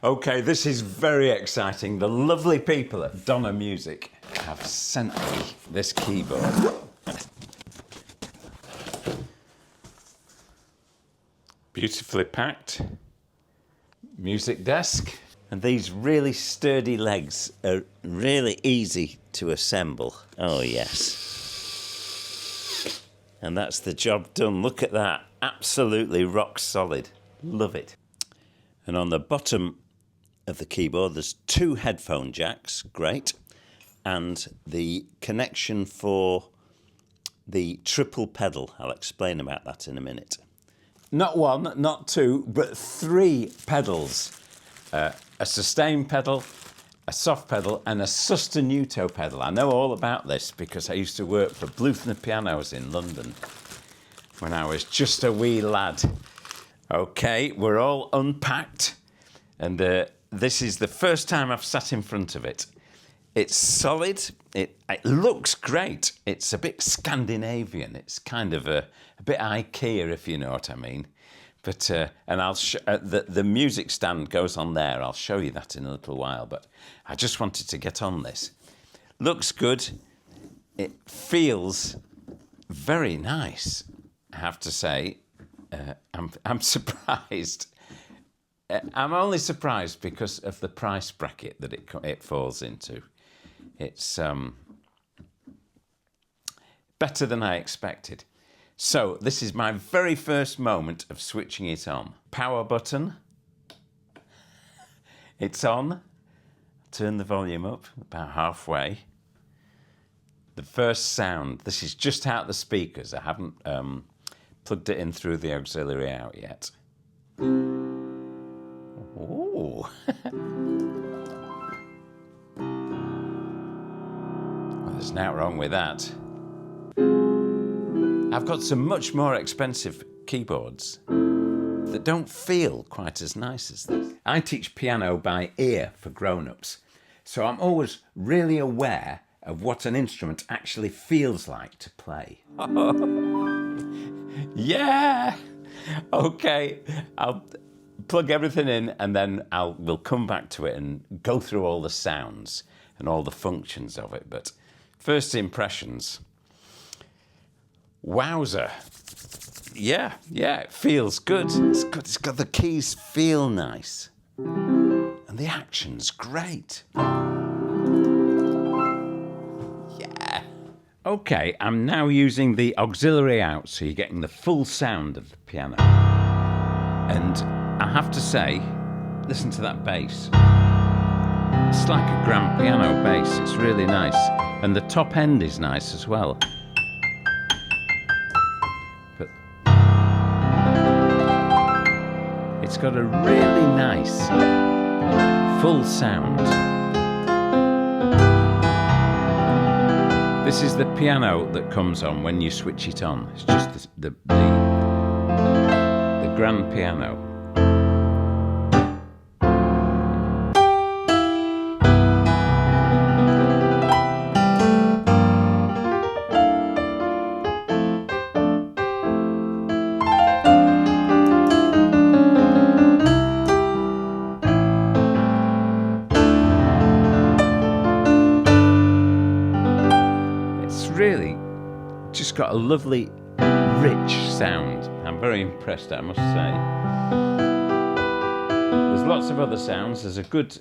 Okay, this is very exciting. The lovely people at Donner Music have sent me this keyboard. Beautifully packed music desk. And these really sturdy legs are really easy to assemble. Oh, yes. And that's the job done. Look at that. Absolutely rock solid. Love it. And on the bottom of the keyboard, there's 2 headphone jacks. Great. And the connection for the triple pedal. I'll explain about that in a minute. Not 1, not 2, but 3 pedals. A sustain pedal, a soft pedal, and a sostenuto pedal. I know all about this because I used to work for Bluthner Pianos in London when I was just a wee lad. Okay, we're all unpacked, and this is the first time I've sat in front of it. It's solid. It looks great. It's a bit Scandinavian. It's kind of a bit IKEA, if you know what I mean. But and I'll the music stand goes on there. I'll show you that in a little while. But I just wanted to get on this. Looks good. It feels very nice, I have to say. I'm surprised. I'm only surprised because of the price bracket that it falls into. It's better than I expected. So this is my very first moment of switching it on. Power button. It's on. Turn the volume up about halfway. The first sound. This is just out the speakers. I haven't plugged it in through the auxiliary out yet. Oh. Well, there's nothing wrong with that. I've got some much more expensive keyboards that don't feel quite as nice as this. I teach piano by ear for grown-ups, so I'm always really aware of what an instrument actually feels like to play. Yeah! Okay, I'll plug everything in and then we'll come back to it and go through all the sounds and all the functions of it. But first impressions. Wowzer. Yeah, it feels good. It's good. It's got the keys feel nice. And the action's great. Yeah. Okay, I'm now using the auxiliary out, so you're getting the full sound of the piano. And I have to say, listen to that bass. It's like a grand piano bass. It's really nice. And the top end is nice as well. But it's got a really nice full sound. This is the piano that comes on when you switch it on. It's just the grand piano. Really just got a lovely rich sound. I'm very impressed, I must say. There's lots of other sounds. There's a good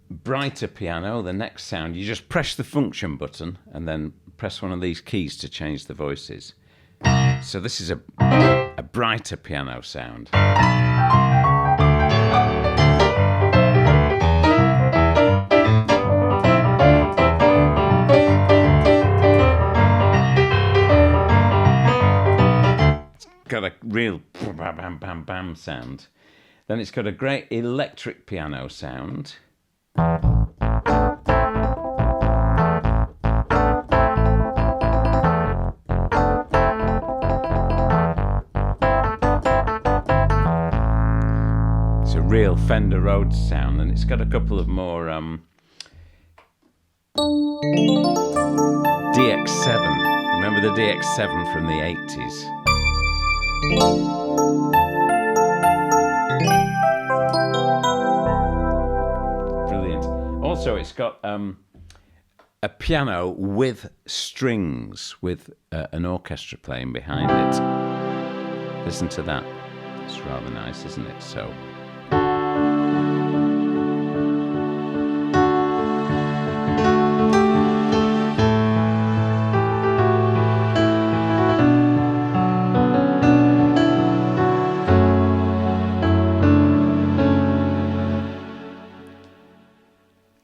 brighter piano. The next sound, you just press the function button and then press one of these keys to change the voices. So this is a brighter piano sound. Got a real bam bam bam bam sound. Then it's got a great electric piano sound. It's a real Fender Rhodes sound, and it's got a couple of more DX7. Remember the DX7 from the 80s? Also, it's got a piano with strings, with an orchestra playing behind it. Listen to that. It's rather nice, isn't it? So.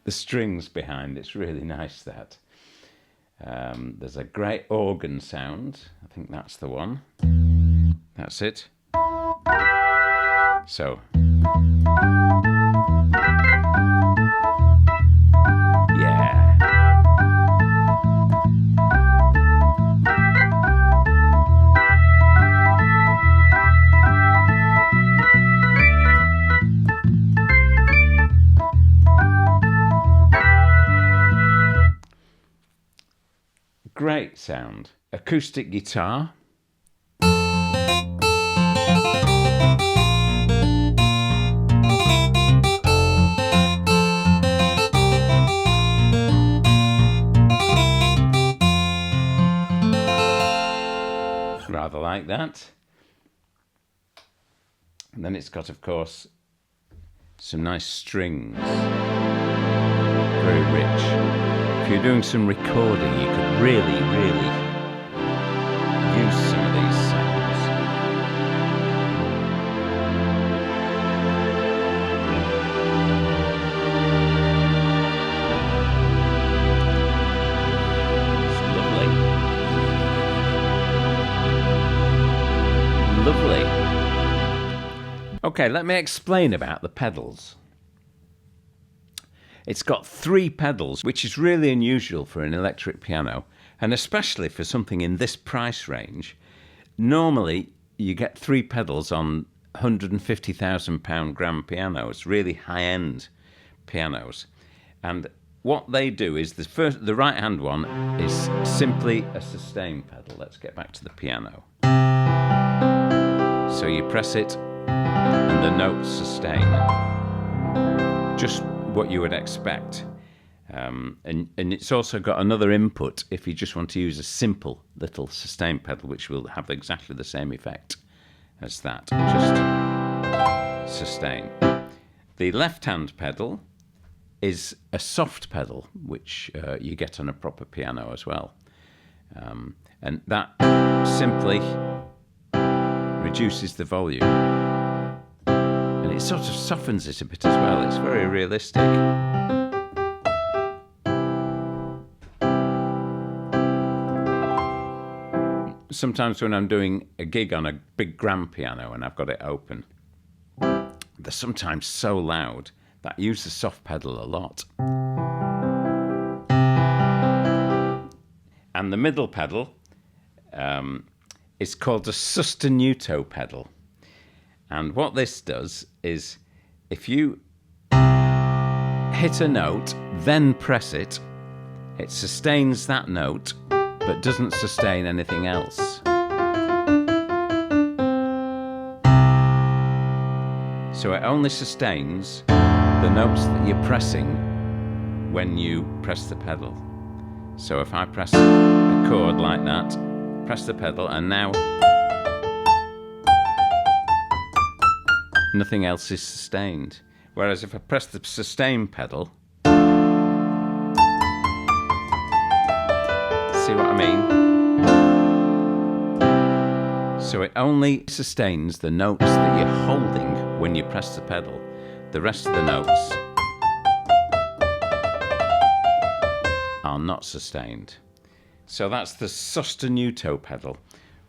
The strings behind it's really nice. That there's a great organ sound. I think that's the one. That's it. So yeah. Great sound. Acoustic guitar. Rather like that. And then it's got, of course, some nice strings. Very rich. If you're doing some recording, you could really, really use some of these sounds. It's lovely. Lovely. Okay, let me explain about the pedals. It's got 3 pedals, which is really unusual for an electric piano, and especially for something in this price range. Normally, you get 3 pedals on £150,000 grand pianos, really high-end pianos. And what they do is the right-hand one is simply a sustain pedal. Let's get back to the piano. So you press it, and the notes sustain. Just what you would expect, and it's also got another input if you just want to use a simple little sustain pedal, which will have exactly the same effect as that, just sustain. The left hand pedal is a soft pedal, which you get on a proper piano as well, and that simply reduces the volume. And it sort of softens it a bit as well. It's very realistic. Sometimes when I'm doing a gig on a big grand piano and I've got it open, they're sometimes so loud that I use the soft pedal a lot. And the middle pedal is called a sostenuto pedal. And what this does is, if you hit a note, then press it, it sustains that note, but doesn't sustain anything else. So it only sustains the notes that you're pressing when you press the pedal. So if I press a chord like that, press the pedal, and now nothing else is sustained. Whereas if I press the sustain pedal, see what I mean? So it only sustains the notes that you're holding when you press the pedal. The rest of the notes are not sustained. So that's the sostenuto pedal,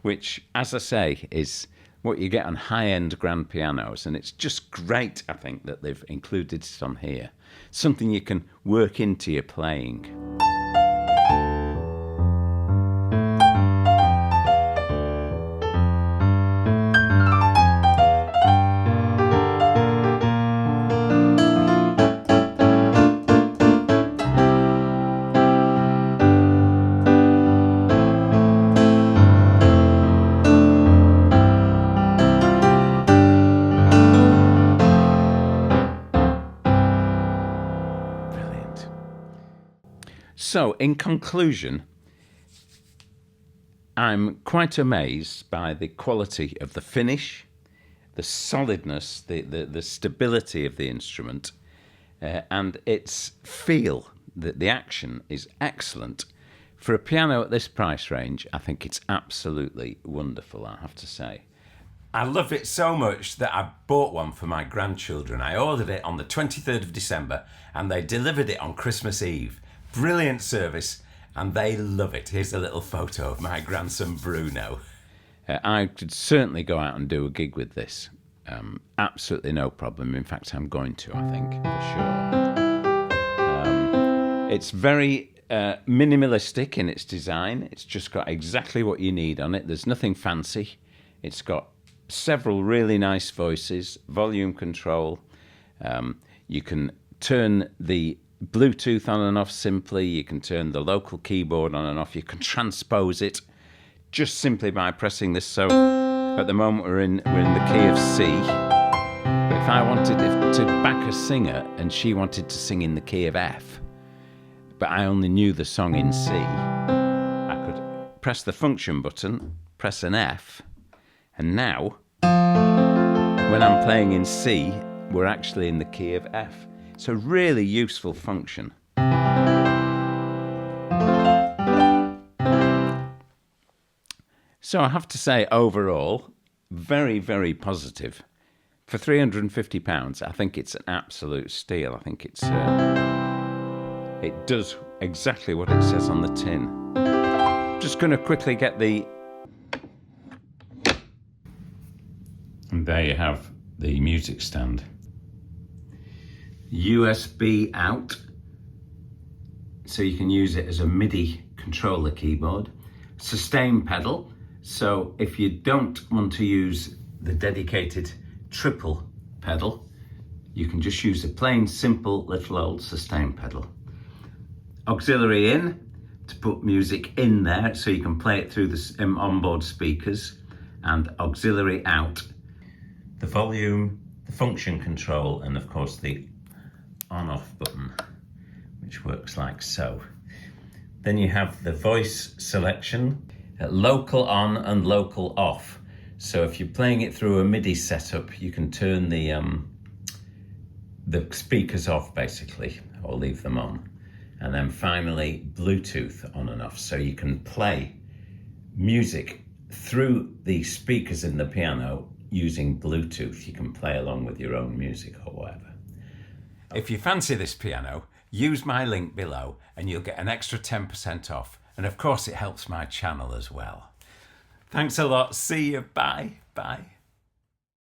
which, as I say, is what you get on high-end grand pianos, and it's just great, I think, that they've included it on here. Something you can work into your playing. Brilliant. So, in conclusion, I'm quite amazed by the quality of the finish, the solidness, the stability of the instrument, and its feel. The action is excellent. For a piano at this price range, I think it's absolutely wonderful, I have to say. I love it so much that I bought one for my grandchildren. I ordered it on the 23rd of December and they delivered it on Christmas Eve. Brilliant service, and they love it. Here's a little photo of my grandson Bruno. I could certainly go out and do a gig with this. Absolutely no problem. In fact, I'm going to, I think, for sure. It's very minimalistic in its design. It's just got exactly what you need on it. There's nothing fancy. It's got several really nice voices, volume control. You can turn the Bluetooth on and off simply. You can turn the local keyboard on and off. You can transpose it just simply by pressing this. So at the moment we're in the key of C. But if I wanted to back a singer and she wanted to sing in the key of F, but I only knew the song in C, I could press the function button, press an F, and now, when I'm playing in C, we're actually in the key of F. It's a really useful function. So I have to say, overall, very, very positive. For £350, I think it's an absolute steal. I think it does exactly what it says on the tin. Just going to quickly get the... And there you have the music stand. USB out, so you can use it as a MIDI controller keyboard. Sustain pedal, so if you don't want to use the dedicated triple pedal, you can just use a plain, simple, little old sustain pedal. Auxiliary in, to put music in there, so you can play it through the onboard speakers, and auxiliary out. The volume, the function control, and of course the on-off button, which works like so. Then you have the voice selection, local on and local off. So if you're playing it through a MIDI setup, you can turn the speakers off basically, or leave them on. And then finally, Bluetooth on and off. So you can play music through the speakers in the piano using Bluetooth. You can play along with your own music or whatever. If you fancy this piano, use my link below and you'll get an extra 10% off. And of course, it helps my channel as well. Thanks a lot. See you. Bye. Bye.